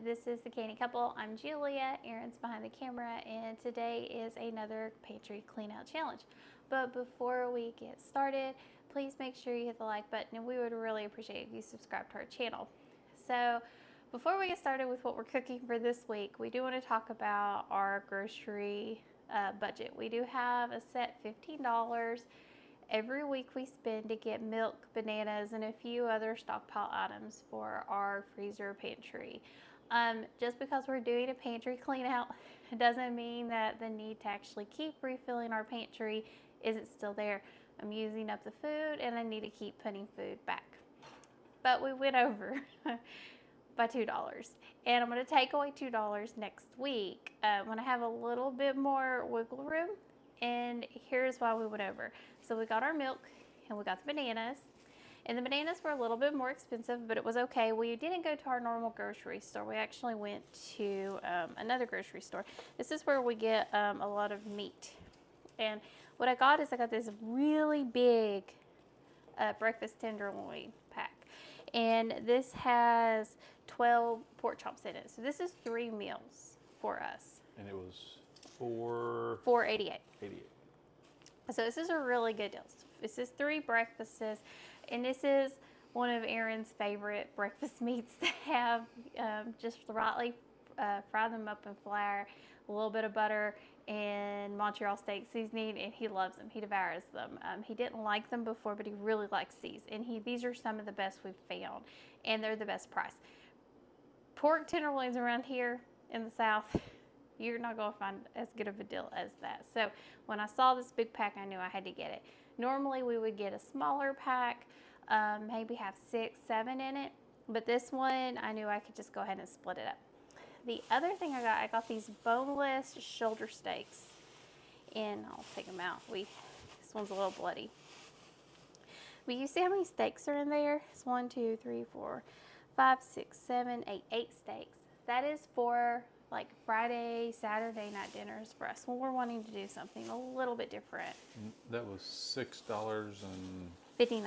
This is the Canny Couple. I'm Julia, Aaron's behind the camera, and today is another pantry clean out challenge. But before we get started, please make sure you hit the like button, and we would really appreciate if you subscribe to our channel. So before we get started with what we're cooking for this week, we do want to talk about our grocery budget. We do have a set $15 every week we spend to get milk, bananas, and a few other stockpile items for our freezer pantry. Just because we're doing a pantry clean out doesn't mean that the need to actually keep refilling our pantry isn't still there. I'm using up the food and I need to keep putting food back. But we went over by $2, and I'm going to take away $2 next week when I have a little bit more wiggle room. And here's why we went over. So we got our milk and we got the bananas. And the bananas were a little bit more expensive, but it was okay. We didn't go to our normal grocery store. We actually went to another grocery store. This is where we get a lot of meat. And what I got is I got this really big breakfast tenderloin pack. And this has 12 pork chops in it. So this is 3 meals for us. And it was $4.88. So this is a really good deal. This is 3 breakfasts, and this is one of Aaron's favorite breakfast meats to have. Just rightly fry them up in flour, a little bit of butter, and Montreal steak seasoning, and he loves them. He devours them. He didn't like them before, but he really likes these, and these are some of the best we've found, and they're the best price. Pork tenderloins around here in the South, you're not going to find as good of a deal as that. So when I saw this big pack, I knew I had to get it. Normally we would get a smaller pack, maybe have 6, 7 in it. But this one, I knew I could just go ahead and split it up. The other thing I got these boneless shoulder steaks. And I'll take them out. This one's a little bloody. But you see how many steaks are in there? It's 1, 2, 3, 4, 5, 6, 7, 8, 8 steaks. That is for like Friday, Saturday night dinners for us when we're wanting to do something a little bit different. That was $6.59. Okay.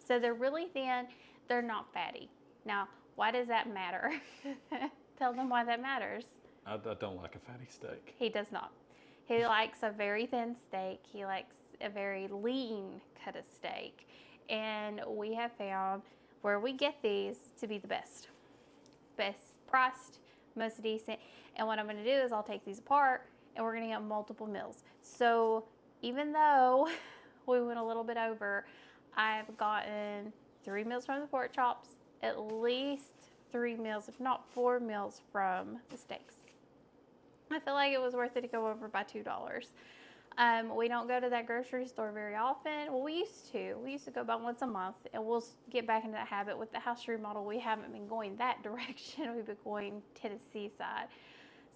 So they're really thin. They're not fatty. Now, why does that matter? Tell them why that matters. I don't like a fatty steak. He does not. He likes a very thin steak. He likes a very lean cut of steak. And we have found where we get these to be the best. Best priced, most decent. And what I'm going to do is I'll take these apart and we're going to get multiple meals. So even though we went a little bit over, I've gotten 3 meals from the pork chops, at least 3 meals, if not 4 meals from the steaks. I feel like it was worth it to go over by $2. We don't go to that grocery store very often. Well, we used to go about once a month, and we'll get back into that habit. With the house remodel, we haven't been going that direction. We've been going Tennessee side.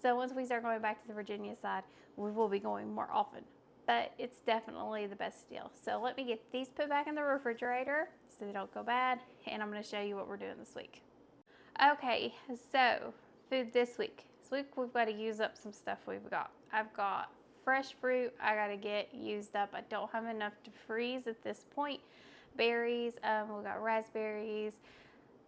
So once we start going back to the Virginia side, we will be going more often. But it's definitely the best deal. So let me get these put back in the refrigerator so they don't go bad, and I'm going to show you what we're doing this week. Okay, so food this week. This week we've got to use up some stuff we've got. I've got fresh fruit I gotta get used up. I don't have enough to freeze at this point. Berries, we've got raspberries,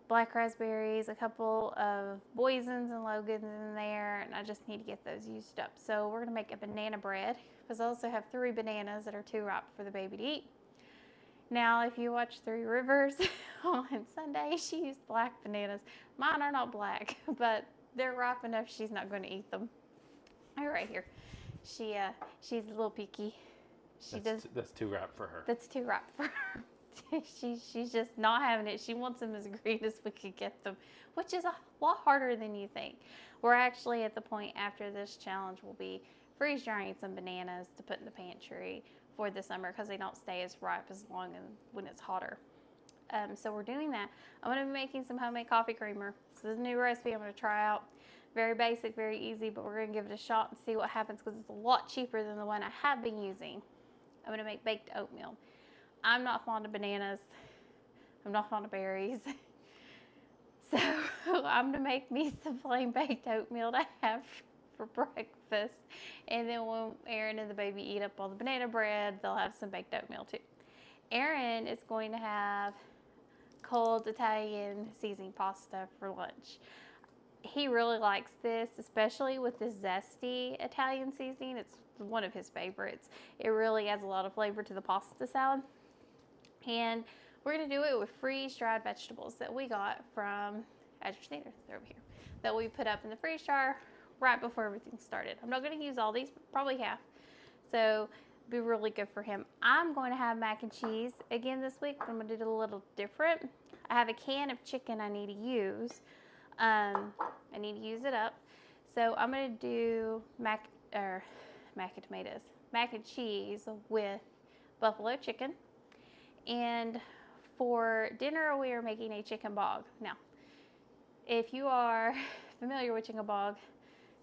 black raspberries, a couple of Boysen's and Logan's in there, and I just need to get those used up. So we're gonna make a banana bread because I also have 3 bananas that are too ripe for the baby to eat. Now, if you watch 3 Rivers on Sunday, she used black bananas. Mine are not black, but they're ripe enough she's not going to eat them. They're right here. She's a little picky. That's too ripe for her. That's too ripe for her. She's just not having it. She wants them as green as we could get them, which is a lot harder than you think. We're actually at the point after this challenge we'll be freeze drying some bananas to put in the pantry for the summer because they don't stay as ripe as long as when it's hotter. So we're doing that. I'm going to be making some homemade coffee creamer. So this is a new recipe I'm going to try out. Very basic, very easy, but we're going to give it a shot and see what happens because it's a lot cheaper than the one I have been using. I'm going to make baked oatmeal. I'm not fond of bananas. I'm not fond of berries. So I'm going to make me some plain baked oatmeal to have for breakfast. And then when Aaron and the baby eat up all the banana bread, they'll have some baked oatmeal too. Aaron is going to have cold Italian seasoning pasta for lunch. He really likes this, especially with this zesty Italian seasoning. It's one of his favorites. It really adds a lot of flavor to the pasta salad. And we're going to do it with freeze-dried vegetables that we got from They're over here, that we put up in the freeze dryer right before everything started. I'm not going to use all these, probably half. So be really good for him. I'm going to have mac and cheese again this week, but I'm going to do it a little different. I have a can of chicken I need to use. I need to use it up. So I'm going to do mac and cheese with buffalo chicken. And for dinner, we are making a chicken bog. Now, if you are familiar with chicken bog,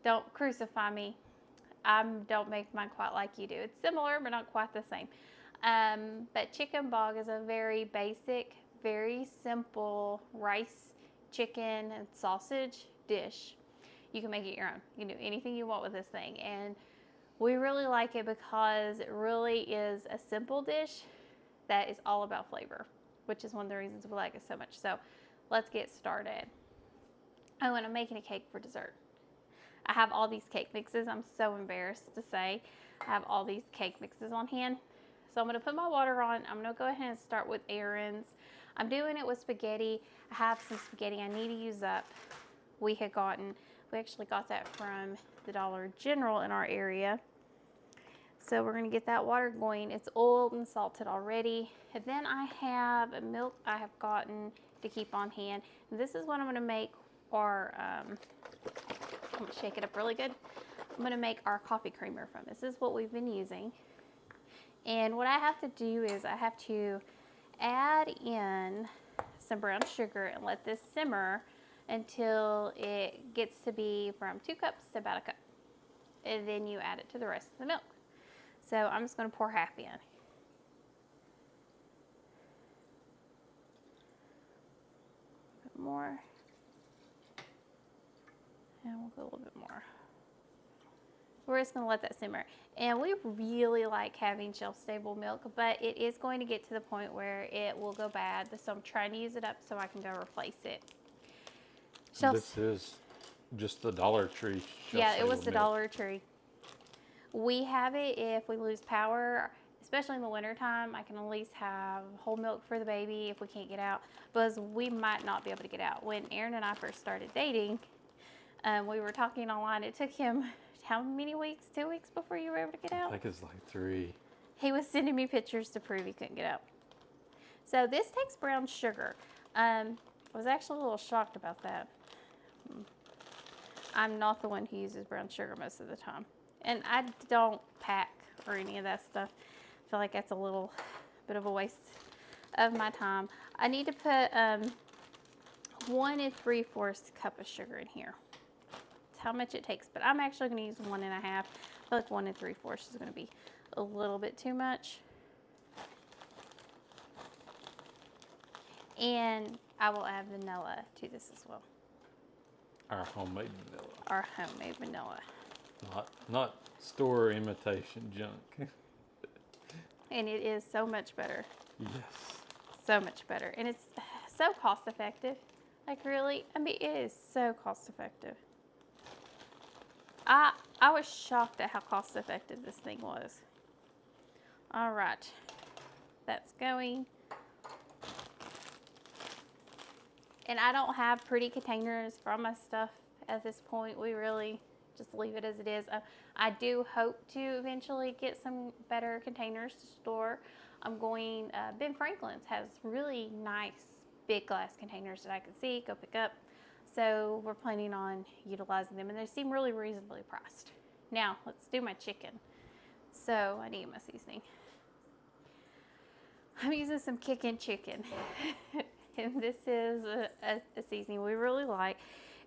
don't crucify me. I don't make mine quite like you do. It's similar, but not quite the same. But chicken bog is a very basic, very simple rice, chicken, and sausage dish. You can make it your own. You can do anything you want with this thing. And we really like it because it really is a simple dish that is all about flavor, which is one of the reasons we like it so much. So let's get started. Oh, and I'm making a cake for dessert. I have all these cake mixes. I'm so embarrassed to say I have all these cake mixes on hand. So I'm going to put my water on. I'm going to go ahead and start with errands. I'm doing it with spaghetti. I have some spaghetti I need to use up. We actually got that from the Dollar General in our area. So we're going to get that water going. It's oiled and salted already. And then I have a milk I have gotten to keep on hand. And this is what I'm going to make our, I'm going to shake it up really good. I'm going to make our coffee creamer from. This is what we've been using. And what I have to do is I have to add in some brown sugar and let this simmer until it gets to be from 2 cups to about a cup. And then you add it to the rest of the milk. So I'm just going to pour half in. A bit more. And we'll go a little bit more. We're just going to let that simmer. And we really like having shelf-stable milk, but it is going to get to the point where it will go bad. So I'm trying to use it up so I can go replace it. This is just the Dollar Tree. Yeah, it was the Dollar Tree. We have it if we lose power, especially in the wintertime. I can at least have whole milk for the baby if we can't get out, because we might not be able to get out. When Aaron and I first started dating, we were talking online. It took him how many weeks? 2 weeks before you were able to get out? I think it's like 3. He was sending me pictures to prove he couldn't get out. So this takes brown sugar. I was actually a little shocked about that. I'm not the one who uses brown sugar most of the time. And I don't pack or any of that stuff. I feel like that's a little bit of a waste of my time. I need to put 1 3/4 cup of sugar in here. That's how much it takes. But I'm actually going to use 1 1/2. I feel like 1 3/4 is going to be a little bit too much. And I will add vanilla to this as well. Our homemade vanilla. Our homemade vanilla. Not store imitation junk. And it is so much better. Yes. So much better. And it's so cost effective. Like really, I mean, it is so cost effective. I was shocked at how cost effective this thing was. All right. That's going. And I don't have pretty containers for my stuff at this point. We really just leave it as it is. I do hope to eventually get some better containers to store. I'm going, Ben Franklin's has really nice big glass containers that I can see, go pick up. So we're planning on utilizing them, and they seem really reasonably priced. Now, let's do my chicken. So I need my seasoning. I'm using some kickin' chicken. And this is a seasoning we really like.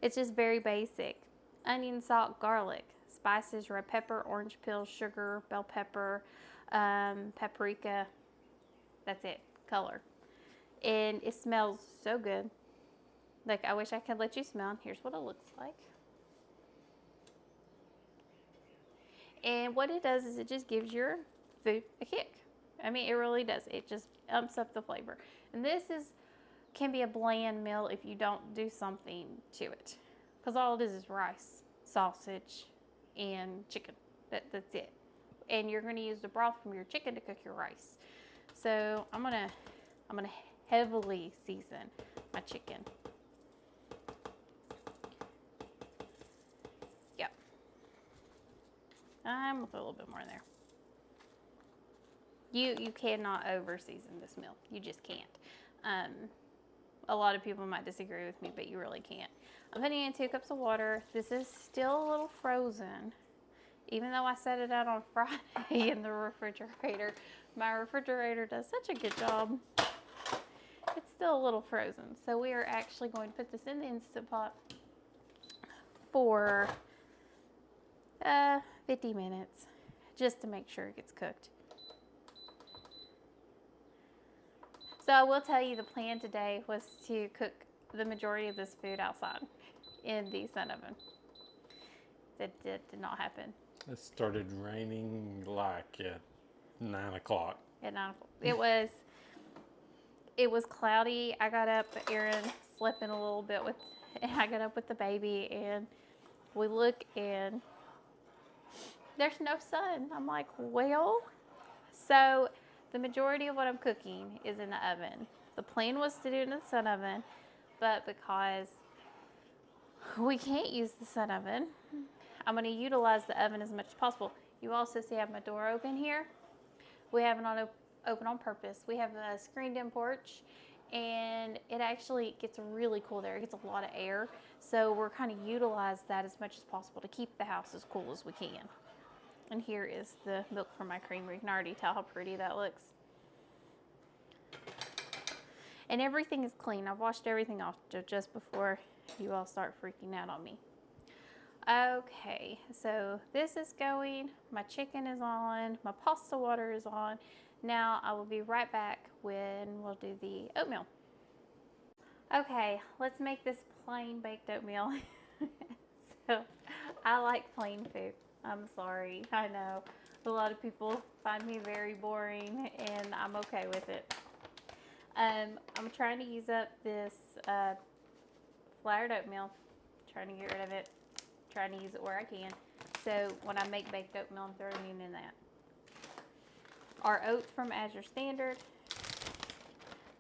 It's just very basic. Onion, salt, garlic, spices, red pepper, orange peel, sugar, bell pepper, paprika. That's it. Color. And it smells so good. Like, I wish I could let you smell. Here's what it looks like. And what it does is it just gives your food a kick. I mean, it really does. It just umps up the flavor. And this is can be a bland meal if you don't do something to it. Because all it is rice, sausage, and chicken. That's it. And you're going to use the broth from your chicken to cook your rice. So I'm gonna heavily season my chicken. Yep. I'm gonna put a little bit more in there. You cannot over season this meal. You just can't. A lot of people might disagree with me, but you really can't. I'm putting in 2 cups of water. This is still a little frozen. Even though I set it out on Friday in the refrigerator, my refrigerator does such a good job. It's still a little frozen. So we are actually going to put this in the Instant Pot for 50 minutes just to make sure it gets cooked. So I will tell you the plan today was to cook the majority of this food outside in the sun oven. That did not happen. It started raining like at 9 o'clock. At 9 o'clock. It was cloudy. I got up, Aaron slept in a little bit and I got up with the baby, and we look and there's no sun. I'm like, well, so the majority of what I'm cooking is in the oven. The plan was to do it in the sun oven, but because we can't use the sun oven, I'm going to utilize the oven as much as possible. You also see I have my door open here. We have it open on purpose. We have a screened-in porch, and it actually gets really cool there. It gets a lot of air, so we're kind of utilize that as much as possible to keep the house as cool as we can. And here is the milk from my creamery. You can already tell how pretty that looks. And everything is clean. I've washed everything off just before you all start freaking out on me. Okay, so this is going. My chicken is on. My pasta water is on. Now I will be right back when we'll do the oatmeal. Okay, let's make this plain baked oatmeal. So I like plain food. I'm sorry. I know a lot of people find me very boring, and I'm okay with it. I'm trying to use up this floured oatmeal. Trying to get rid of it. Trying to use it where I can. So when I make baked oatmeal, I'm throwing in that. Our oats from Azure Standard,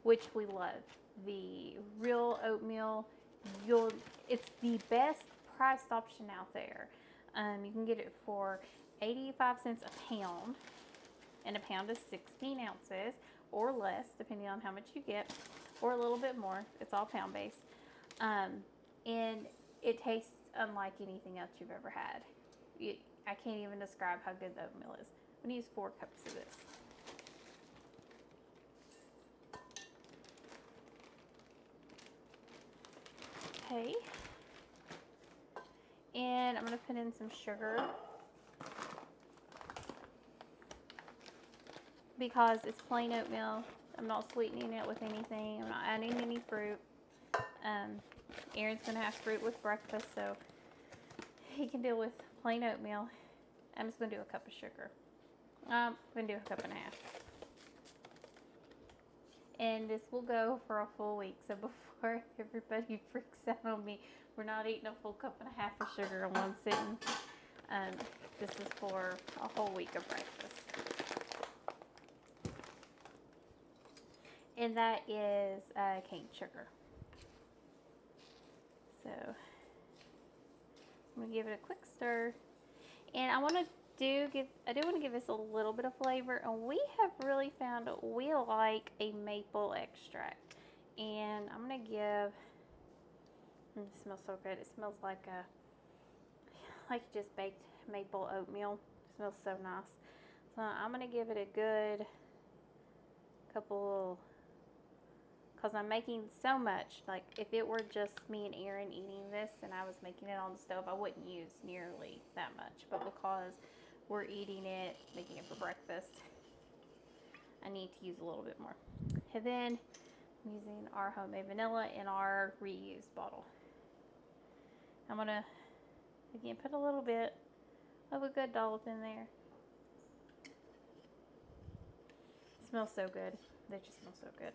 which we love. The real oatmeal, it's the best priced option out there. You can get it for 85 cents a pound, and a pound is 16 ounces or less, depending on how much you get, or a little bit more. It's all pound based. And it tastes unlike anything else you've ever had. I can't even describe how good the oatmeal is. I'm going to use 4 cups of this. Okay. And I'm going to put in some sugar because it's plain oatmeal. I'm not sweetening it with anything. I'm not adding any fruit. Aaron's going to have fruit with breakfast, so he can deal with plain oatmeal. I'm just going to do a cup of sugar. I'm going to do a cup and a half. And this will go for a full week. So before everybody freaks out on me, we're not eating a full cup and a half of sugar in one sitting. This is for a whole week of breakfast. And that is cane sugar. So I'm going to give it a quick stir. And I do want to give this a little bit of flavor. And we have really found we like a maple extract. And I'm going to give, it smells so good. It smells like just baked maple oatmeal. It smells so nice. So I'm going to give it a good couple, because I'm making so much. Like if it were just me and Aaron eating this and I was making it on the stove, I wouldn't use nearly that much. But because we're eating it, making it for breakfast, I need to use a little bit more. And then I'm using our homemade vanilla in our reused bottle. I'm going to, again, put a little bit of a good dollop in there. It smells so good. They just smell so good.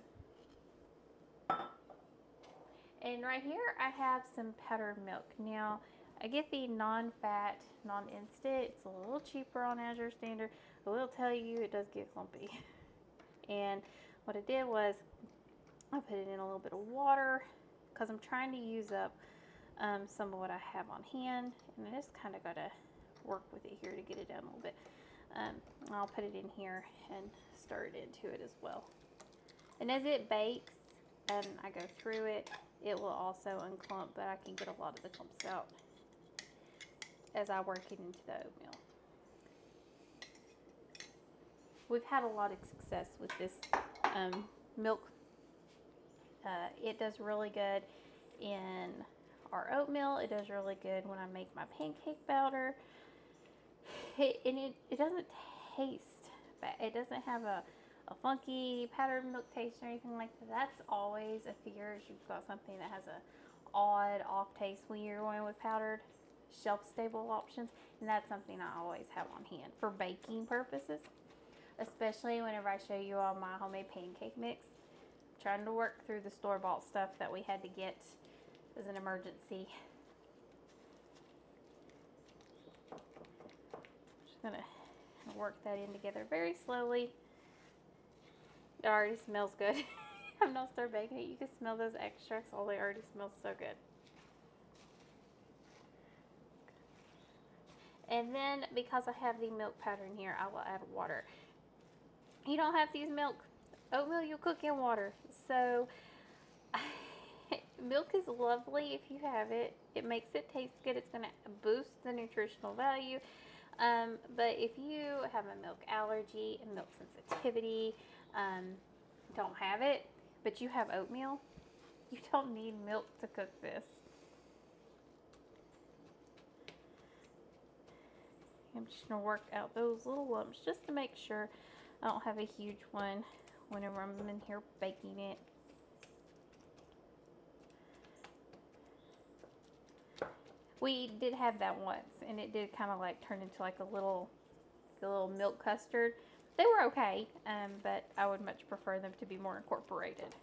And right here I have some powdered milk. Now I get the non-fat, non-instant. It's a little cheaper on Azure Standard. I will tell you it does get clumpy. And what I did was I put it in a little bit of water because I'm trying to use up some of what I have on hand. And I just kind of got to work with it here to get it down a little bit. I'll put it in here and stir it into it as well. And as it bakes and I go through it, it will also unclump, but I can get a lot of the clumps out as I work it into the oatmeal. We've had a lot of success with this milk. It does really good in our oatmeal. It does really good when I make my pancake batter. It doesn't taste bad. It doesn't have a funky powdered milk taste or anything like that. That's always a fear, is you've got something that has a odd off taste when you're going with powdered shelf stable options, and that's something I always have on hand for baking purposes, especially whenever I show you all my homemade pancake mix. I'm trying to work through the store-bought stuff that we had to get as an emergency. Just gonna work that in together very slowly. It already smells good. I've not started baking it. You can smell those extracts. Oh, they already smell so good. And then because I have the milk powder in here, I will add water. You don't have to use milk. Oatmeal you cook in water. So milk is lovely if you have it. It makes it taste good. It's going to boost the nutritional value. But if you have a milk allergy and milk sensitivity, don't have it, but you have oatmeal, you don't need milk to cook this. I'm just going to work out those little lumps just to make sure I don't have a huge one whenever I'm in here baking it. We did have that once, and it did kind of like turn into like a little milk custard. They were okay, but I would much prefer them to be more incorporated.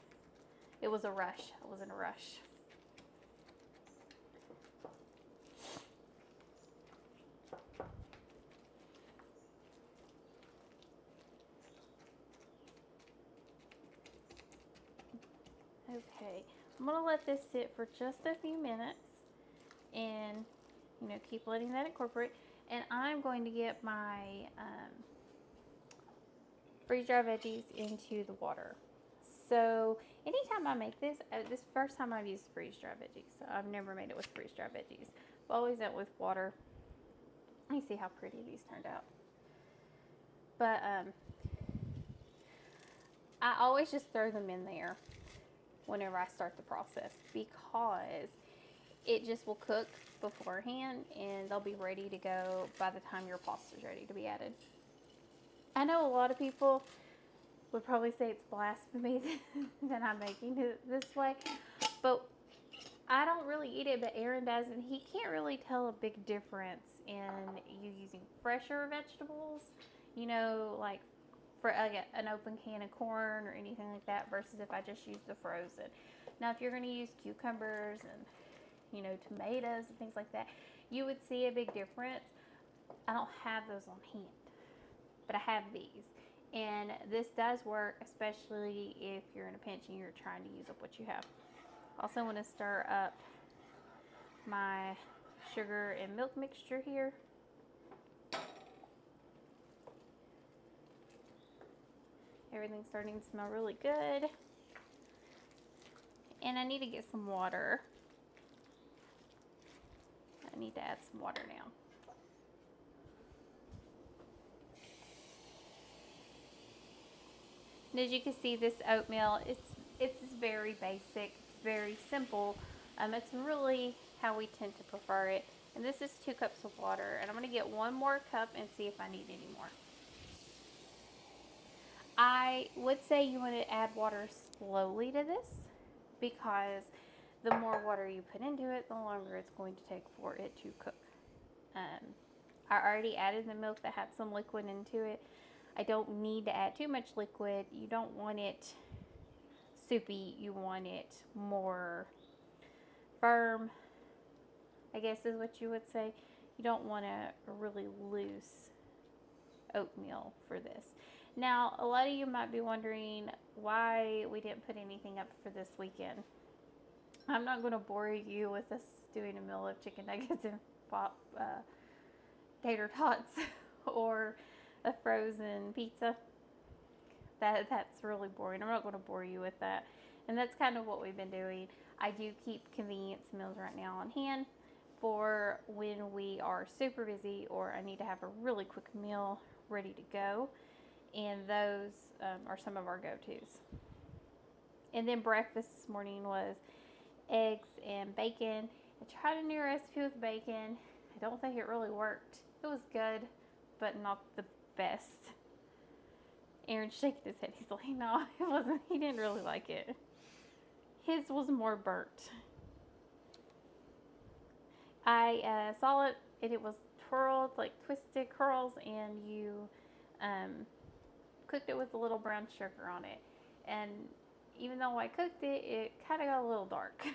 It was a rush. I was in a rush. Okay, I'm going to let this sit for just a few minutes and, keep letting that incorporate. And I'm going to get my freeze-dried veggies into the water. So anytime I make this, this is the first time I've used freeze-dried veggies. So I've never made it with freeze-dried veggies. I've always done it with water. Let me see how pretty these turned out. But I always just throw them in there whenever I start the process, because it just will cook beforehand and they'll be ready to go by the time your pasta is ready to be added. I know a lot of people would probably say it's blasphemy that I'm making it this way, but I don't really eat it, but Aaron does, and he can't really tell a big difference in you using fresher vegetables, like for an open can of corn or anything like that, versus if I just use the frozen. Now, if you're going to use cucumbers and tomatoes and things like that, you would see a big difference. I don't have those on hand, but I have these, and this does work, especially if you're in a pinch and you're trying to use up what you have. Also want to stir up my sugar and milk mixture here. Everything's starting to smell really good, and I need to get some water. I need to add some water now. And as you can see, this oatmeal, it's very basic, it's very simple. It's really how we tend to prefer it. And this is 2 cups of water, and I'm going to get 1 more cup and see if I need any more. I would say you want to add water slowly to this, because the more water you put into it, the longer it's going to take for it to cook. I already added the milk that had some liquid into it. I don't need to add too much liquid. You don't want it soupy. You want it more firm, I guess is what you would say. You don't want a really loose oatmeal for this. Now, a lot of you might be wondering why we didn't put anything up for this weekend. I'm not going to bore you with us doing a meal of chicken nuggets and tater tots or a frozen pizza. That's really boring. I'm not going to bore you with that. And that's kind of what we've been doing. I do keep convenience meals right now on hand for when we are super busy or I need to have a really quick meal ready to go. And those are some of our go-tos. And then breakfast this morning was eggs and bacon. I tried a new recipe with bacon. I don't think it really worked. It was good, but not the best. Aaron's shaking his head. He's like, no, it wasn't. He didn't really like it. His was more burnt. I saw it, and it was twirled, like twisted curls, and you cooked it with a little brown sugar on it. And even though I cooked it, it kind of got a little dark.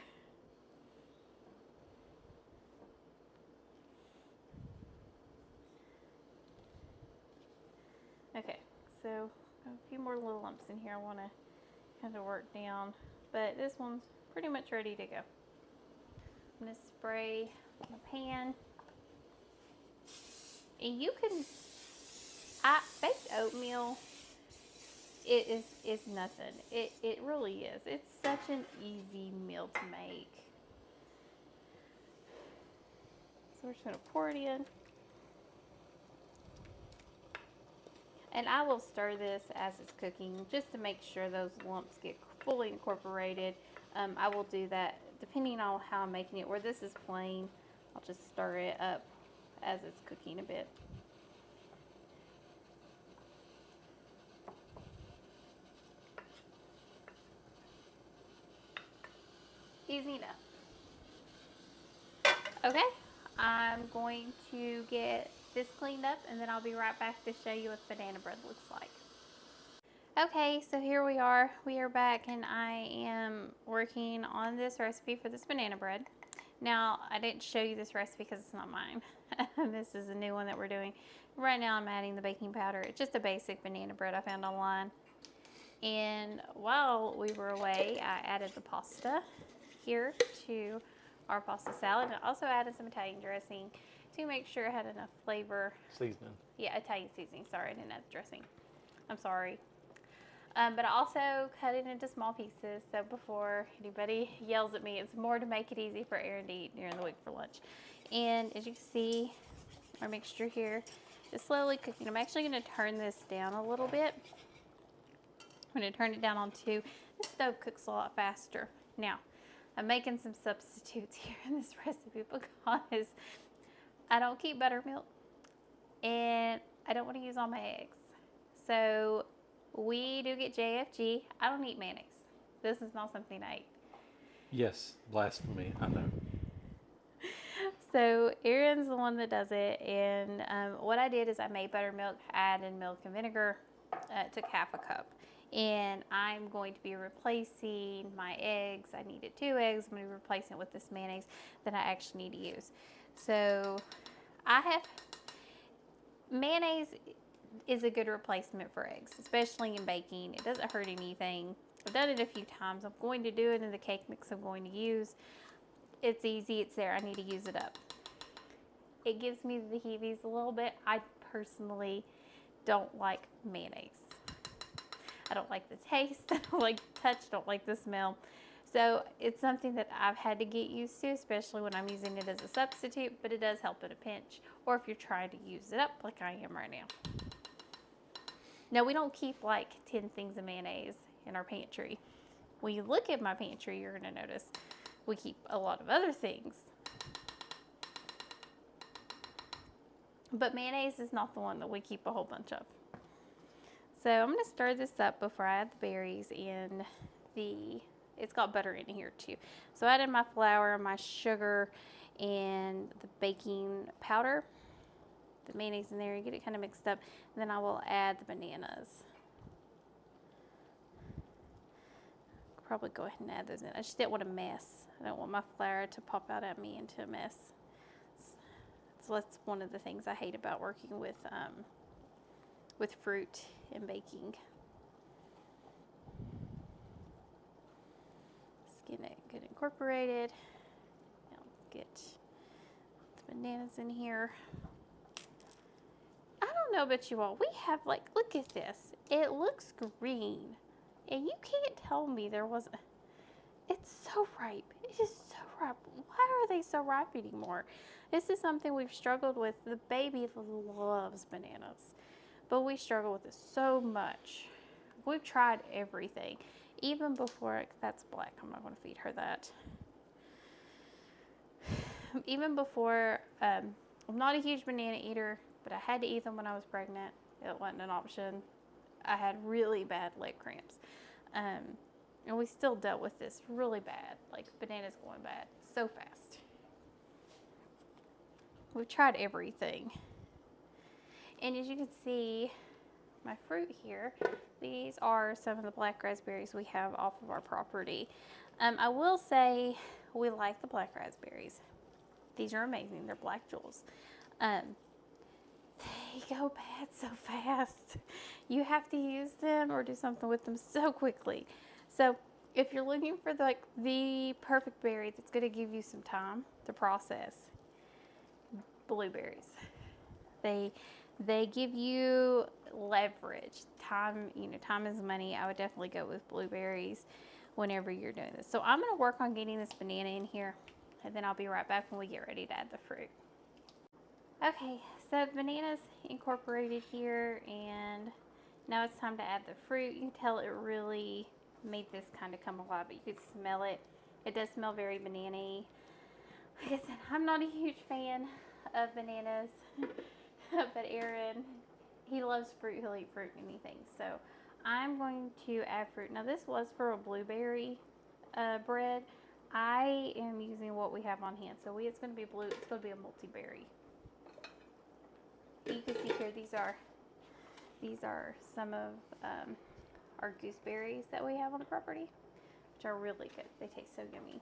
Okay, so a few more little lumps in here I want to kind of work down, but this one's pretty much ready to go. I'm going to spray the pan, and you can, baked oatmeal, it is nothing. It really is. It's such an easy meal to make. So we're just going to pour it in. And I will stir this as it's cooking just to make sure those lumps get fully incorporated. I will do that depending on how I'm making it. Where this is plain, I'll just stir it up as it's cooking a bit. Easy enough. Okay, I'm going to get this cleaned up and then I'll be right back to show you what banana bread looks like. Okay, so here we are. We are back and I am working on this recipe for this banana bread. Now, I didn't show you this recipe because it's not mine. This is a new one that we're doing. Right now I'm adding the baking powder. It's just a basic banana bread I found online. And while we were away, I added the pasta here to our pasta salad. And I also added some Italian dressing to make sure it had enough flavor. Seasoning. Yeah, Italian seasoning. Sorry, I didn't add the dressing. I'm sorry. But I also cut it into small pieces, so before anybody yells at me, it's more to make it easy for Aaron to eat during the week for lunch. And as you can see, our mixture here is slowly cooking. I'm actually going to turn this down a little bit. I'm going to turn it down on 2. The stove cooks a lot faster. Now, I'm making some substitutes here in this recipe because I don't keep buttermilk and I don't want to use all my eggs. So we do get JFG. I don't eat mayonnaise. This is not something I eat. Yes, blasphemy, I know. So Aaron's the one that does it, and what I did is I made buttermilk, added milk and vinegar, took half a cup. And I'm going to be replacing my eggs. I needed 2 eggs. I'm going to be replacing it with this mayonnaise that I actually need to use. So mayonnaise is a good replacement for eggs, especially in baking. It doesn't hurt anything. I've done it a few times. I'm going to do it in the cake mix I'm going to use. It's easy. It's there. I need to use it up. It gives me the heebies a little bit. I personally don't like mayonnaise. I don't like the taste. I don't like the touch. I don't like the smell. So it's something that I've had to get used to, especially when I'm using it as a substitute, but it does help in a pinch, or if you're trying to use it up like I am right now. Now, we don't keep like 10 things of mayonnaise in our pantry. When you look at my pantry, you're going to notice we keep a lot of other things. But mayonnaise is not the one that we keep a whole bunch of. So I'm going to stir this up before I add the berries and it's got butter in here too. So I added my flour, my sugar, and the baking powder. The mayonnaise in there, you get it kind of mixed up. And then I will add the bananas. probably go ahead and add those in. I just didn't want a mess. I don't want my flour to pop out at me into a mess. So that's one of the things I hate about working with fruit and baking. Just getting it good incorporated. Now get the bananas in here. I don't know about you all. We have, like, look at this. It looks green. And you can't tell me there wasn't. It's so ripe. It is so ripe. Why are they so ripe anymore? This is something we've struggled with. The baby loves bananas, but we struggle with it so much. We've tried everything. Even before, that's black. I'm not going to feed her that. Even before, I'm not a huge banana eater, but I had to eat them when I was pregnant. It wasn't an option. I had really bad leg cramps. And we still dealt with this really bad, like bananas going bad so fast. We've tried everything. And as you can see, my fruit here, these are some of the black raspberries we have off of our property. I will say we like the black raspberries. These are amazing. They're black jewels. They go bad so fast. You have to use them or do something with them so quickly. So if you're looking for the perfect berry that's going to give you some time to process, blueberries. They give you leverage. Time is money. I would definitely go with blueberries whenever you're doing this. So I'm going to work on getting this banana in here, and then I'll be right back when we get ready to add the fruit. Okay, so the banana's incorporated here, and now it's time to add the fruit. You can tell it really made this kind of come alive, but you could smell it. It does smell very banana-y. Like I said, I'm not a huge fan of bananas, but Aaron, he loves fruit. He'll eat fruit, anything. So I'm going to add fruit. Now this was for a blueberry bread. I am using what we have on hand. So it's going to be blue. It's going to be a multi-berry. You can see here, these are some of our gooseberries that we have on the property, which are really good. They taste so yummy.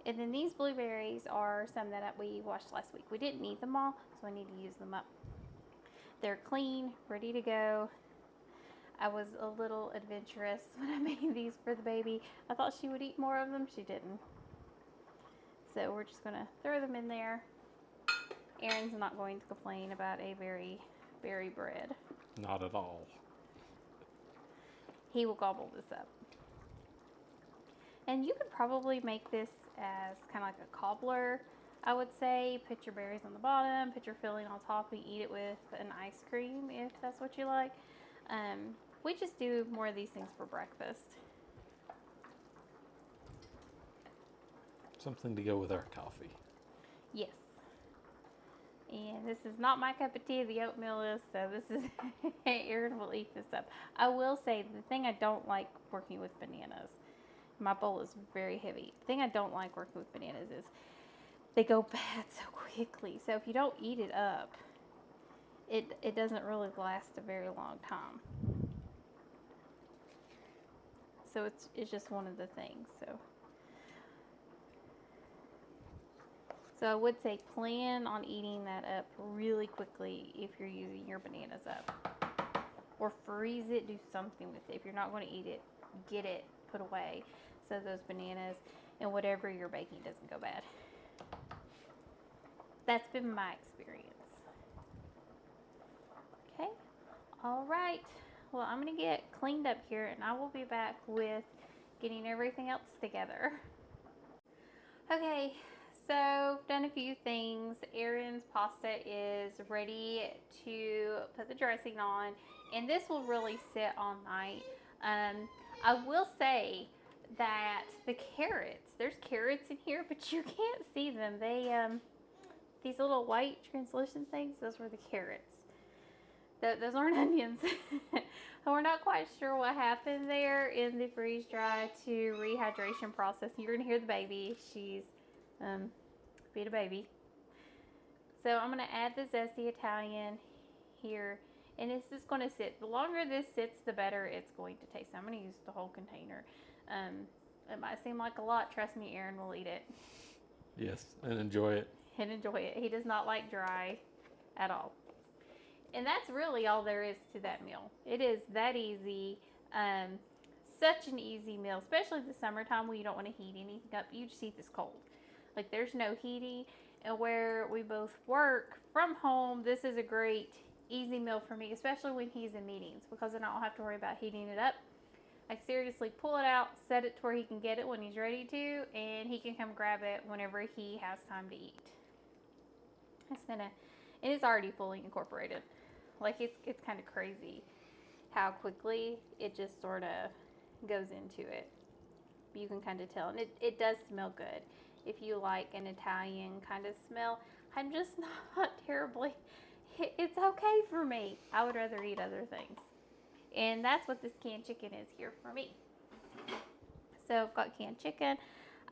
And then these blueberries are some that we washed last week. We didn't need them all, so I need to use them up. They're clean, ready to go. I was a little adventurous when I made these for the baby. I thought she would eat more of them. She didn't. So we're just going to throw them in there. Aaron's not going to complain about a very berry bread. Not at all. He will gobble this up. And you could probably make this as kind of like a cobbler, I would say. Put your berries on the bottom, put your filling on top, and eat it with an ice cream if that's what you like. We just do more of these things for breakfast. Something to go with our coffee. Yes. And this is not my cup of tea, the oatmeal is, so this is, Aaron will eat this up. I will say, the thing I don't like working with bananas, my bowl is very heavy. The thing I don't like working with bananas is they go bad so quickly. So if you don't eat it up, it doesn't really last a very long time. So it's just one of the things, So I would say plan on eating that up really quickly if you're using your bananas up. Or freeze it, do something with it. If you're not going to eat it, get it put away so those bananas and whatever you're baking doesn't go bad. That's been my experience. Okay, all right. Well, I'm going to get cleaned up here, and I will be back with getting everything else together. Okay. So I've done a few things. Aaron's pasta is ready to put the dressing on, and this will really sit all night. I will say that the carrots, there's carrots in here, but you can't see them. They, these little white translucent things, those were the carrots. Those aren't onions. We're not quite sure what happened there in the freeze dry to rehydration process. You're gonna hear the baby. She's being a baby. So I'm gonna add the zesty Italian here, And this is going to sit. The longer this sits, the better it's going to taste. I'm going to use the whole container. It might seem like a lot. Trust me, Aaron will eat it. Yes, and enjoy it. And enjoy it. He does not like dry at all. And that's really all there is to that meal. It is that easy. Such an easy meal, especially the summertime when you don't want to heat anything up. You just eat this cold. Like, there's no heating. And where we both work from home, this is a great, easy meal for me, especially when he's in meetings, because then I don't have to worry about heating it up. I seriously pull it out, set it to where he can get it when he's ready to, and he can come grab it whenever he has time to eat. It is already fully incorporated. Like, it's kind of crazy how quickly it just sort of goes into it. You can kind of tell, and it does smell good. If you like an Italian kind of smell, I'm just not terribly, it's okay for me. I would rather eat other things. And that's what this canned chicken is here for me. So I've got canned chicken.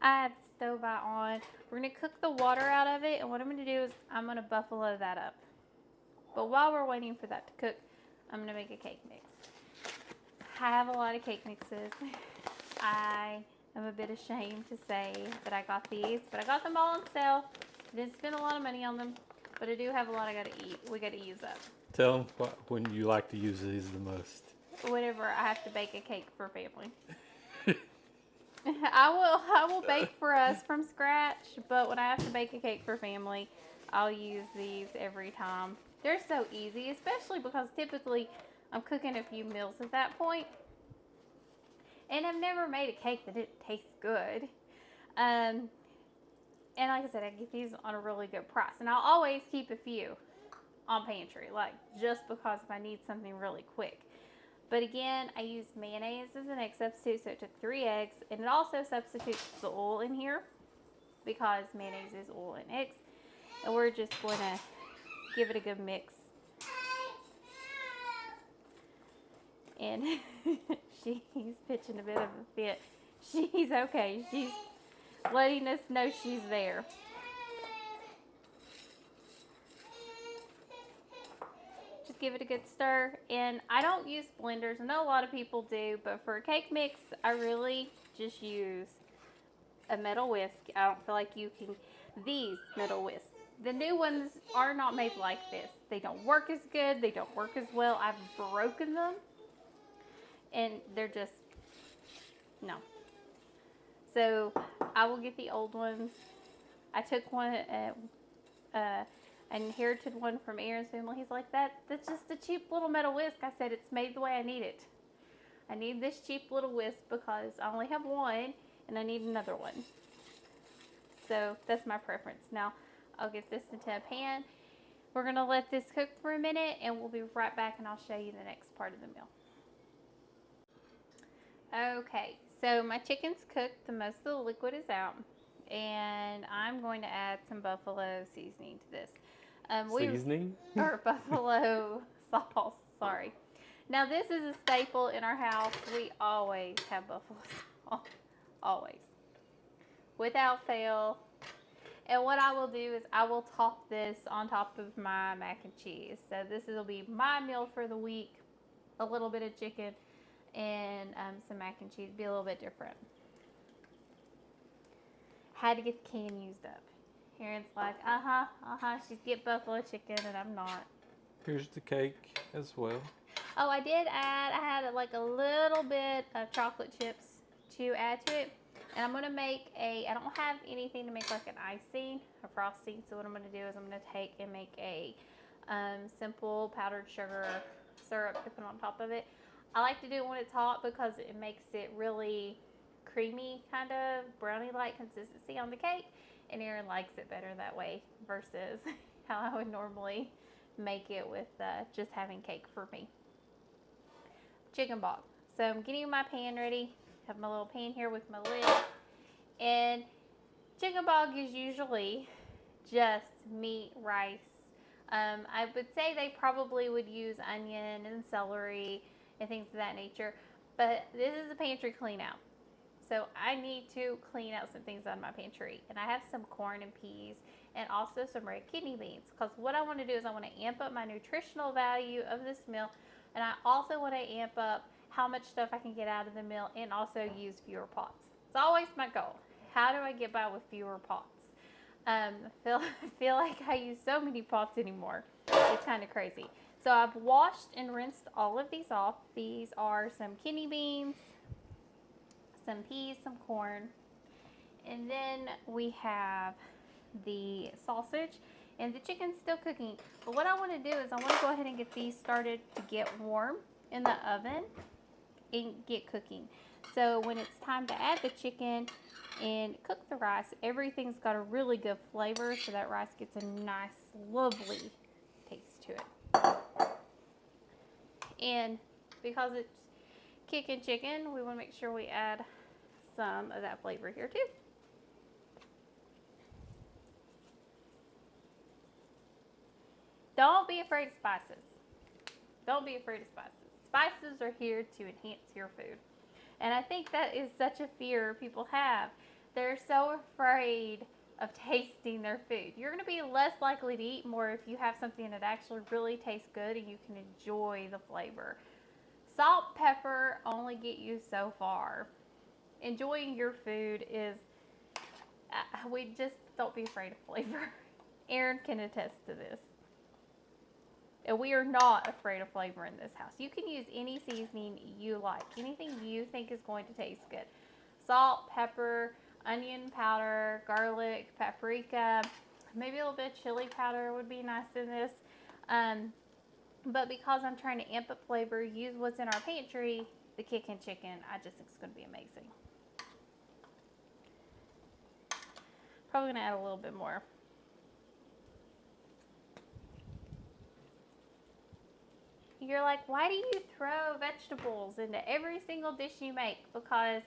I have the stove on. We're going to cook the water out of it, and what I'm going to do is I'm going to buffalo that up. But while we're waiting for that to cook, I'm going to make a cake mix. I have a lot of cake mixes. I am a bit ashamed to say that I got these, but I got them all on sale. Didn't spend a lot of money on them, but I do have a lot I got to eat. We got to use up. Tell them when you like to use these the most. Whenever I have to bake a cake for family. I will bake for us from scratch, but when I have to bake a cake for family, I'll use these every time. They're so easy, especially because typically I'm cooking a few meals at that point. And I've never made a cake that didn't taste good. And like I said, I get these on a really good price. And I'll always keep a few on Pantry, like just because if I need something really quick. But again, I used mayonnaise as an egg substitute, so it took 3 eggs. And it also substitutes the oil in here because mayonnaise is oil and eggs. And we're just going to give it a good mix. And she's pitching a bit of a fit. She's okay. She's letting us know she's there. Just give it a good stir. And I don't use blenders. I know a lot of people do, but for a cake mix, I really just use a metal whisk. I don't feel like you can, these metal whisks. The new ones are not made like this. They don't work as good. They don't work as well. I've broken them. And they're just, no. So I will get the old ones. I took one, an inherited one from Aaron's family. He's like, that's just a cheap little metal whisk. I said, it's made the way I need it. I need this cheap little whisk because I only have one and I need another one. So that's my preference. Now I'll get this into a pan. We're going to let this cook for a minute and we'll be right back and I'll show you the next part of the meal. Okay, so my chicken's cooked. The most of the liquid is out. And I'm going to add some buffalo seasoning to this. Seasoning? Or buffalo sauce, sorry. Now this is a staple in our house. We always have buffalo sauce. Always. Without fail. And what I will do is I will top this on top of my mac and cheese. So this will be my meal for the week. A little bit of chicken and some mac and cheese. Be a little bit different. Had to get the can used up. Aaron's like, she's get buffalo chicken and I'm not. Here's the cake as well. Oh, I did add, I had like a little bit of chocolate chips to add to it. And I'm going to make I don't have anything to make like an icing, a frosting. So what I'm going to do is I'm going to take and make a simple powdered sugar syrup to put on top of it. I like to do it when it's hot because it makes it really creamy, kind of brownie-like consistency on the cake. And Aaron likes it better that way versus how I would normally make it with just having cake for me. Chicken bog. So I'm getting my pan ready. Have my little pan here with my lid. And chicken bog is usually just meat, rice. I would say they probably would use onion and celery and things of that nature. But this is a pantry clean out. So I need to clean out some things out of my pantry. And I have some corn and peas and also some red kidney beans. Because what I want to do is I want to amp up my nutritional value of this meal. And I also want to amp up how much stuff I can get out of the meal and also use fewer pots. It's always my goal. How do I get by with fewer pots? I feel like I use so many pots anymore. It's kind of crazy. So I've washed and rinsed all of these off. These are some kidney beans, some peas, some corn, and then we have the sausage, and the chicken's still cooking. But what I want to do is I want to go ahead and get these started to get warm in the oven and get cooking. So when it's time to add the chicken and cook the rice, everything's got a really good flavor, so that rice gets a nice, lovely taste to it. And because it's kicking chicken, we want to make sure we add some of that flavor here too. Don't be afraid of spices. Don't be afraid of spices. Spices are here to enhance your food. And I think that is such a fear people have. They're so afraid of tasting their food. You're going to be less likely to eat more if you have something that actually really tastes good and you can enjoy the flavor. Salt, pepper only get you so far. Enjoying your food is, we just don't be afraid of flavor. Aaron can attest to this. And we are not afraid of flavor in this house. You can use any seasoning you like, anything you think is going to taste good. Salt, pepper, onion powder, garlic, paprika, maybe a little bit of chili powder would be nice in this. But because I'm trying to amp up flavor, use what's in our pantry, the kicking chicken, I just think it's going to be amazing. Probably going to add a little bit more. You're like, why do you throw vegetables into every single dish you make? Because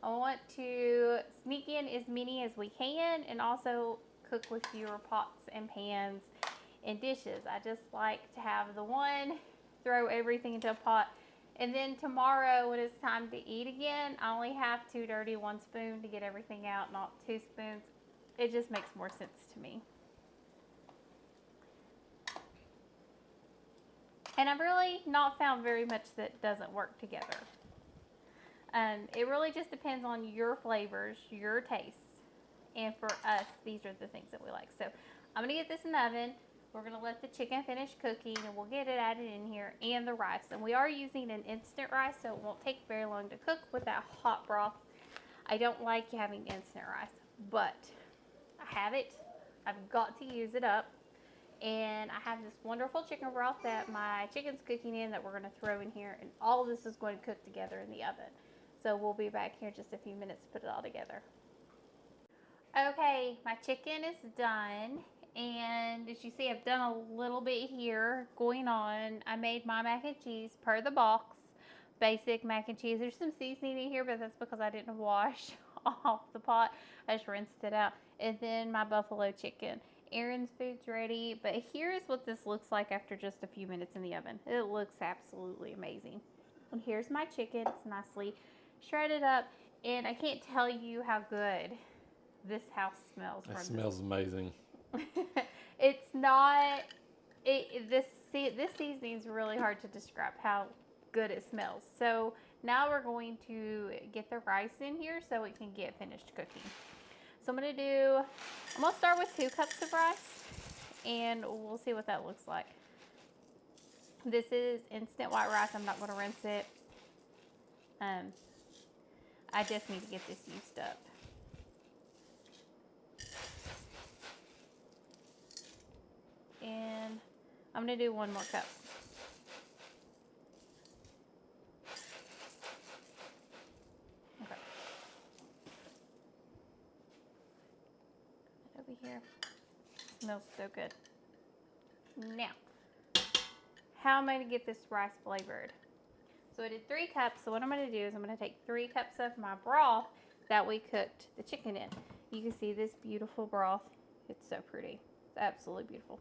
I want to sneak in as many as we can and also cook with fewer pots and pans and dishes. I just like to have the one, throw everything into a pot, and then tomorrow when it's time to eat again, I only have 2 dirty 1 spoon to get everything out, not 2 spoons. It just makes more sense to me. And I've really not found very much that doesn't work together. It really just depends on your flavors, your tastes. And for us, these are the things that we like. So I'm going to get this in the oven. We're going to let the chicken finish cooking and we'll get it added in here and the rice. And we are using an instant rice, so it won't take very long to cook with that hot broth. I don't like having instant rice, but I have it. I've got to use it up. And I have this wonderful chicken broth that my chicken's cooking in that we're going to throw in here. And all of this is going to cook together in the oven. So we'll be back here in just a few minutes to put it all together. Okay, my chicken is done. And as you see, I've done a little bit here going on. I made my mac and cheese per the box. Basic mac and cheese. There's some seasoning in here, but that's because I didn't wash off the pot. I just rinsed it out. And then my buffalo chicken. Aaron's food's ready, but here's what this looks like after just a few minutes in the oven. It looks absolutely amazing. And here's my chicken. It's nicely shredded up, and I can't tell you how good this house smells. It smells amazing. It's not, this seasoning is really hard to describe how good it smells. So now we're going to get the rice in here so it can get finished cooking. So I'm going to start with 2 cups of rice, and we'll see what that looks like. This is instant white rice. I'm not going to rinse it. I just need to get this used up. And I'm going to do 1 more cup. Here. Smells so good. Now, how am I going to get this rice flavored? So I did 3 cups. So what I'm going to do is I'm going to take 3 cups of my broth that we cooked the chicken in. You can see this beautiful broth. It's so pretty. It's absolutely beautiful.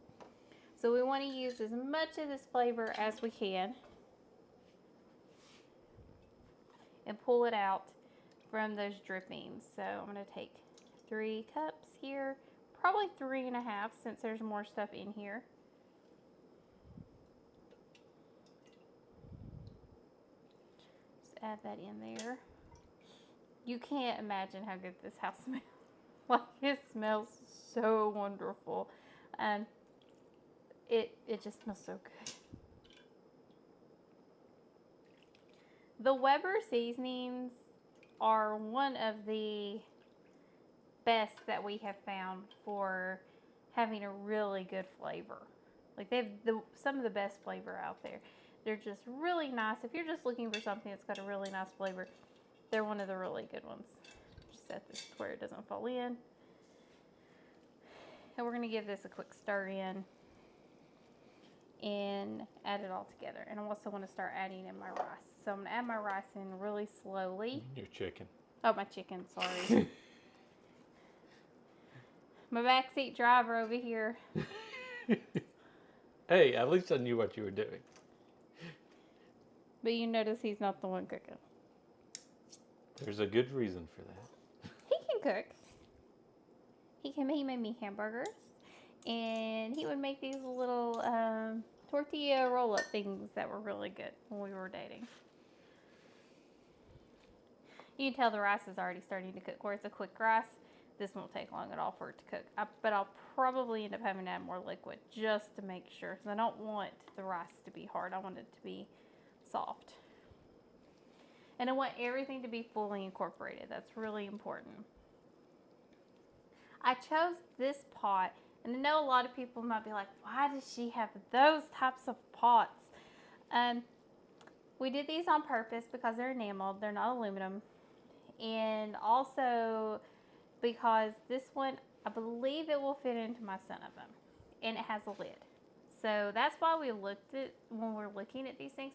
So we want to use as much of this flavor as we can and pull it out from those drippings. So I'm going to take 3 cups here, probably 3.5 since there's more stuff in here. Just add that in there. You can't imagine how good this house smells. Like, it smells so wonderful. And it just smells so good. The Weber seasonings are one of the best that we have found for having a really good flavor. Like, they have some of the best flavor out there. They're just really nice. If you're just looking for something that's got a really nice flavor, they're one of the really good ones. Just set this to where it doesn't fall in. And we're going to give this a quick stir in and add it all together. And I also want to start adding in my rice. So I'm going to add my rice in really slowly. Your chicken. Oh, my chicken, sorry. My backseat driver over here. Hey, at least I knew what you were doing. But you notice he's not the one cooking. There's a good reason for that. He can cook. He made me hamburgers. And he would make these little tortilla roll-up things that were really good when we were dating. You can tell the rice is already starting to cook. Where it's a quick rice, this won't take long at all for it to cook. But I'll probably end up having to add more liquid just to make sure. Because I don't want the rice to be hard. I want it to be soft. And I want everything to be fully incorporated. That's really important. I chose this pot. And I know a lot of people might be like, why does she have those types of pots? We did these on purpose because they're enameled. They're not aluminum. And also because this one, I believe it will fit into my sun oven. And it has a lid. So that's why we looked at, when we're looking at these things,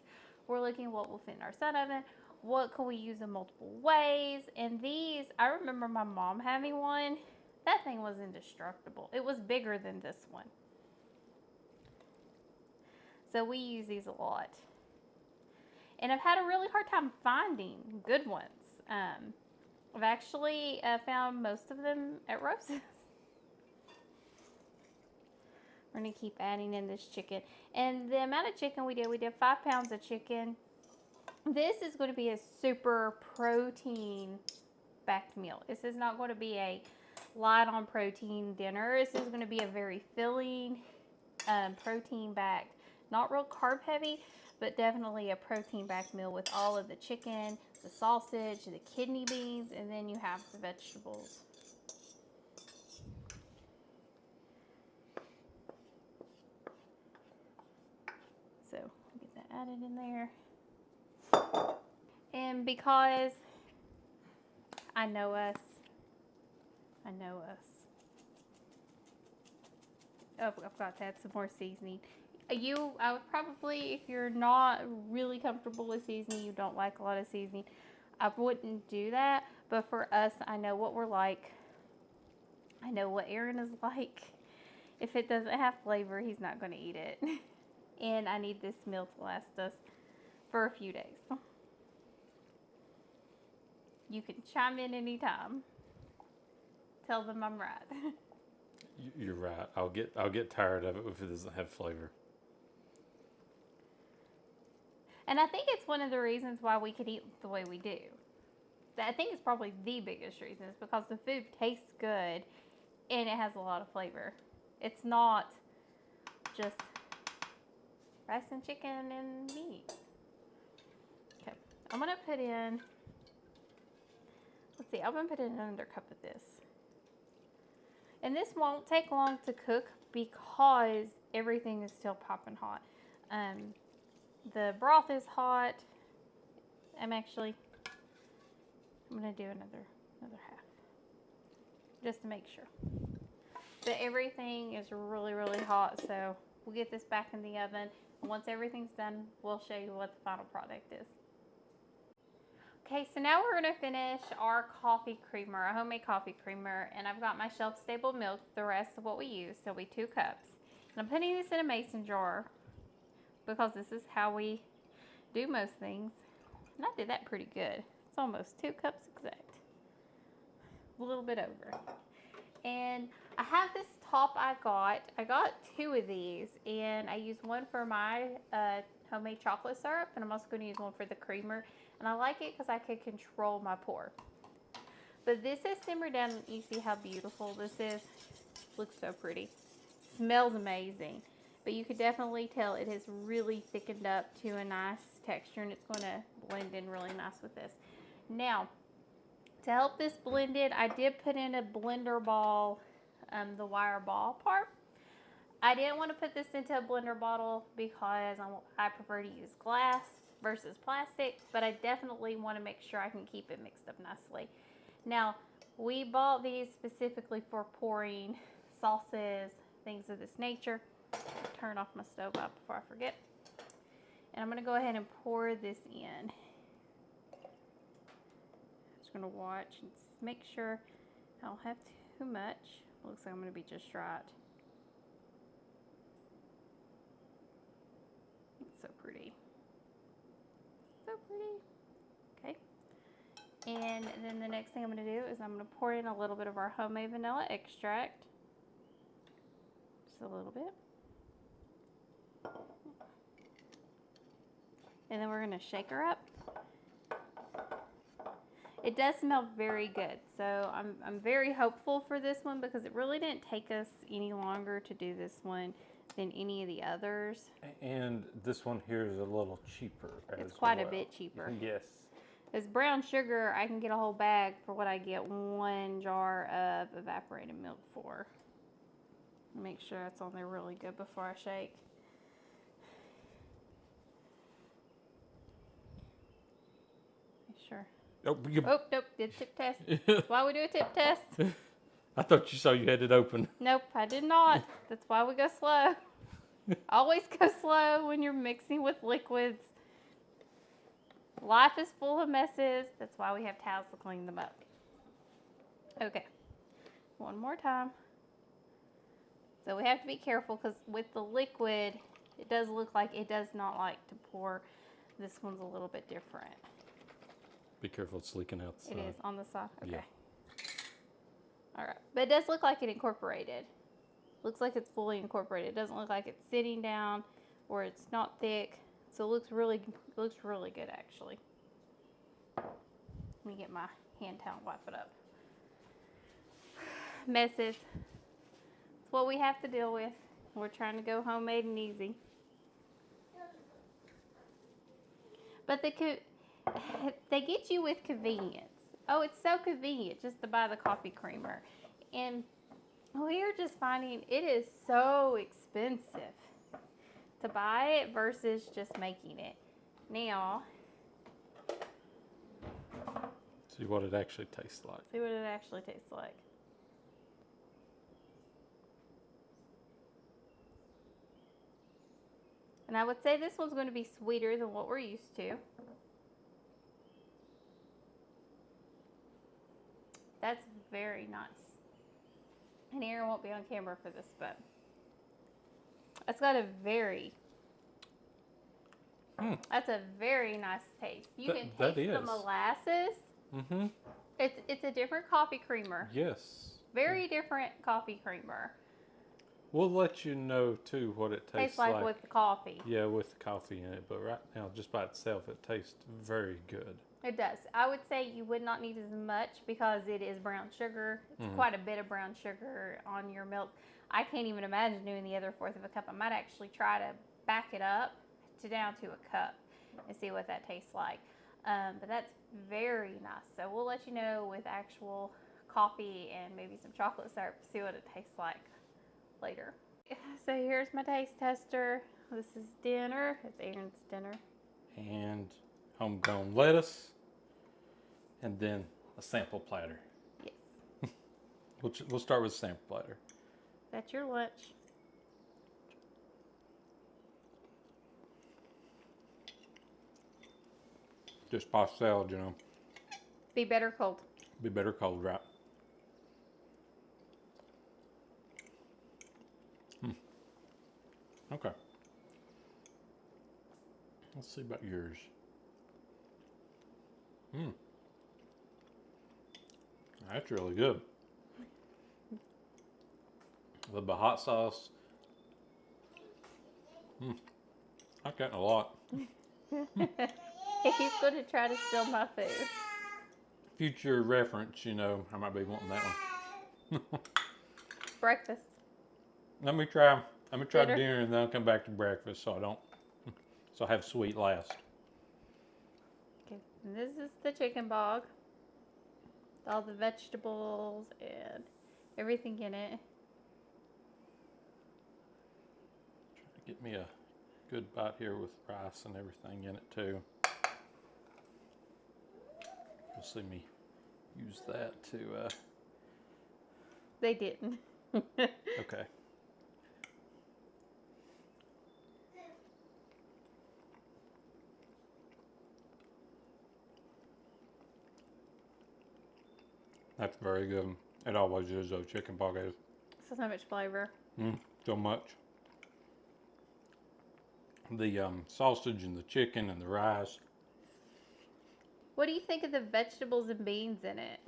we're looking what will fit in our sun oven. What can we use in multiple ways? And these, I remember my mom having one. That thing was indestructible. It was bigger than this one. So we use these a lot. And I've had a really hard time finding good ones. I've actually found most of them at Rose's. We're going to keep adding in this chicken. And the amount of chicken we did 5 pounds of chicken. This is going to be a super protein backed meal. This is not going to be a light on protein dinner. This is going to be a very filling, protein backed, not real carb heavy, but definitely a protein backed meal with all of the chicken, the sausage, the kidney beans, and then you have the vegetables. So get that added in there. And because I know us. Oh, I've got to add some more seasoning. I would probably, if you're not really comfortable with seasoning, you don't like a lot of seasoning, I wouldn't do that. But for us, I know what we're like. I know what Aaron is like. If it doesn't have flavor, he's not going to eat it. And I need this meal to last us for a few days. You can chime in anytime. Tell them I'm right. You're right. I'll get tired of it if it doesn't have flavor. And I think it's one of the reasons why we could eat the way we do. I think it's probably the biggest reason is because the food tastes good and it has a lot of flavor. It's not just rice and chicken and meat. Okay, I'm going to put in, let's see, I'm going to put in another cup of this. And this won't take long to cook because everything is still popping hot. The broth is hot. I'm going to do another half just to make sure. But everything is really, really hot, so we'll get this back in the oven. And once everything's done, we'll show you what the final product is. Okay, so now we're going to finish our coffee creamer, a homemade coffee creamer, and I've got my shelf-stable milk, the rest of what we use, so it'll be 2 cups. And I'm putting this in a mason jar because this is how we do most things. And I did that pretty good. It's almost 2 cups exact. a little bit over. And I have this top I got 2 of these, and I use one for my homemade chocolate syrup, and I'm also going to use one for the creamer. And I like it because I can control my pour. But this is simmered down, and you see how beautiful this is. Looks so pretty. Smells amazing. But you could definitely tell it has really thickened up to a nice texture, and it's going to blend in really nice with this. Now, to help this blend in, I did put in a blender ball, the wire ball part. I didn't want to put this into a blender bottle because I prefer to use glass versus plastic, but I definitely want to make sure I can keep it mixed up nicely. Now, we bought these specifically for pouring sauces, things of this nature. Turn off my stove out before I forget. And I'm going to go ahead and pour this in. Just going to watch and make sure I don't have too much. Looks like I'm going to be just right. It's so pretty. So pretty. Okay. And then the next thing I'm going to do is I'm going to pour in a little bit of our homemade vanilla extract. Just a little bit. And then we're going to shake her up. It does smell very good, so I'm very hopeful for this one because it really didn't take us any longer to do this one than any of the others. And this one here is a little cheaper as well. It's quite a bit cheaper. Yes. This brown sugar, I can get a whole bag for what I get 1 jar of evaporated milk for. Make sure it's on there really good before I shake. Sure. Oh, nope, did tip test. That's why we do a tip test. I thought you saw you had it open. Nope, I did not. That's why we go slow. Always go slow when you're mixing with liquids. Life is full of messes. That's why we have towels to clean them up. Okay, one more time. So we have to be careful because with the liquid, it does look like it does not like to pour. This one's a little bit different. Be careful, it's leaking out the side. It is on the side. Okay. Yeah. All right, but it does look like it incorporated. Looks like it's fully incorporated. It doesn't look like it's sitting down or it's not thick. So it looks really good actually. Let me get my hand towel and wipe it up. Messes. It's what we have to deal with. We're trying to go homemade and easy. But they get you with convenience. Oh, it's so convenient just to buy the coffee creamer. And we're just finding it is so expensive to buy it versus just making it. Now, see what it actually tastes like. see what it actually tastes like. And I would say this one's going to be sweeter than what we're used to. That's very nice. And Aaron won't be on camera for this, but it's got a very, that's a very nice taste. You can taste the molasses. Mm-hmm. It's a different coffee creamer. Yes. Very different coffee creamer. We'll let you know too what it tastes like with the coffee. Yeah, with the coffee in it. But right now, just by itself, it tastes very good. It does. I would say you would not need as much because it is brown sugar. It's quite a bit of brown sugar on your milk. I can't even imagine doing the other 1/4 of a cup. I might actually try to back it up to down to a cup and see what that tastes like. But that's very nice. So we'll let you know with actual coffee and maybe some chocolate syrup, see what it tastes like later. So here's my taste tester. This is dinner. It's Aaron's dinner. And homegrown lettuce. And then a sample platter. Yes. We'll start with a sample platter. That's your lunch. Just pasta salad, you know. Be better cold. Be better cold, right? Okay. Let's see about yours. That's really good. With the hot sauce. I've gotten a lot. He's going to try to steal my food. Future reference, you know, I might be wanting that one. Breakfast. Let me try Dinner. dinner and then I'll come back to breakfast so I have sweet last. Okay, and this is the chicken bog. All the vegetables and everything in it. Try to get me a good bite here with rice and everything in it too. You'll see me use that to, They didn't. okay. That's very good. It always is though, chicken bog is. So much flavor. So much. The sausage and the chicken and the rice. What do you think of the vegetables and beans in it?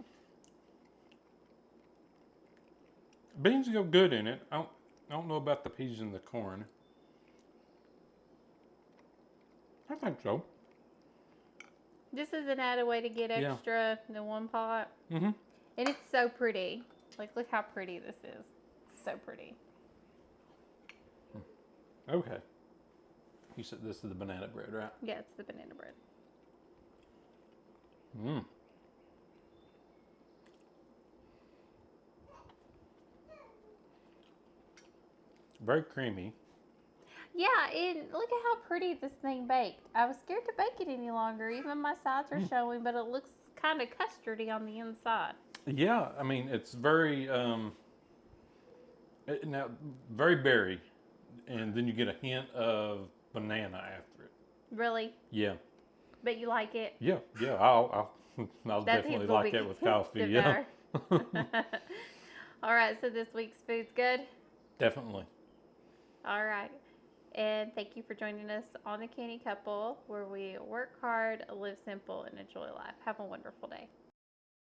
Beans go good in it. I don't know about the peas and the corn. I think so. This is an added way to get extra in one pot. Mm-hmm. And it's so pretty. Like, look how pretty this is. It's so pretty. Okay. You said this is the banana bread, right? Yeah, it's the banana bread. Mmm. Very creamy. Yeah, and look at how pretty this thing baked. I was scared to bake it any longer. Even my sides are showing, but it looks kind of custardy on the inside. Yeah, I mean it's very very berry, and then you get a hint of banana after it. Really? Yeah. But you like it? Yeah. I'll That definitely seems will like be that with coffee. good Yeah. All right, so this week's food's good? Definitely. All right. And thank you for joining us on the Canny Couple, where we work hard, live simple, and enjoy life. Have a wonderful day.